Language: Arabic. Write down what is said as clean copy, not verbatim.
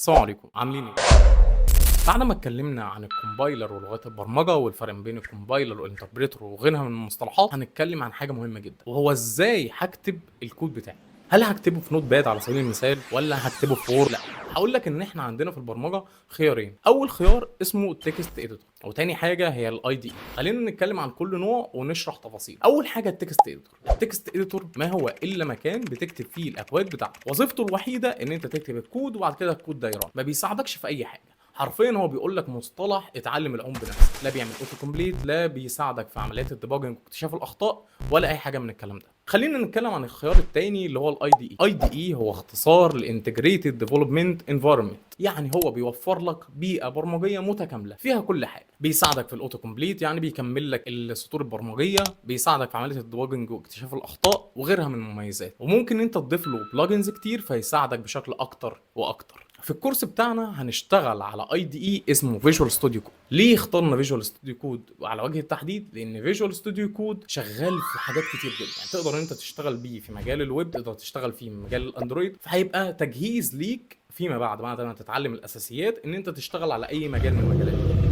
السلام عليكم، عاملين ايه؟ بعد ما اتكلمنا عن الكومبايلر ولغات البرمجه والفرق بين الكومبايلر والانتربريتور وغيرها من المصطلحات، هنتكلم عن حاجه مهمه جدا وهو ازاي هكتب الكود بتاعي. هل هكتبه في نوت باد على سبيل المثال ولا هكتبه في وورد؟ لا، هقول لك ان احنا عندنا في البرمجه خيارين. اول خيار اسمه التكست اديتور، وتاني حاجه هي الاي دي. خلينا نتكلم عن كل نوع ونشرح تفاصيل. اول حاجه التكست اديتور. التكست اديتور ما هو الا مكان بتكتب فيه الاكواد بتاعتك، وظيفته الوحيده ان انت تكتب الكود وبعد كده الكود ده يرن، ما بيساعدكش في اي حاجه. حرفيا هو بيقول لك مصطلح اتعلم العوم بنفسك، لا بيعمل اوتو كومبليت، لا بيساعدك في عمليات الديباجنج واكتشاف الاخطاء، ولا اي حاجه من الكلام ده. خلينا نتكلم عن الخيار الثاني اللي هو الاي دي اي. اي دي اي هو اختصار لانتجريتد ديفلوبمنت انفايرمنت، يعني هو بيوفر لك بيئه برمجيه متكامله فيها كل حاجه. بيساعدك في الاوتو كومبليت، يعني بيكمل لك السطور البرمجيه، بيساعدك في عمليه الديباجنج واكتشاف الاخطاء وغيرها من المميزات، وممكن انت تضيف له بلجنز كتير فيساعدك بشكل اكتر واكتر. في الكورس بتاعنا هنشتغل على اي دي اي اسمه فيجوال ستوديو كود. ليه اخترنا فيجوال ستوديو كود على وجه التحديد؟ لان فيجوال ستوديو كود شغال في حاجات كتير جدا، يعني تقدر انت تشتغل بيه في مجال الويب، تقدر تشتغل فيه في مجال الاندرويد، فهيبقى تجهيز ليك فيما بعد ما تتعلم الاساسيات ان انت تشتغل على اي مجال من المجالات.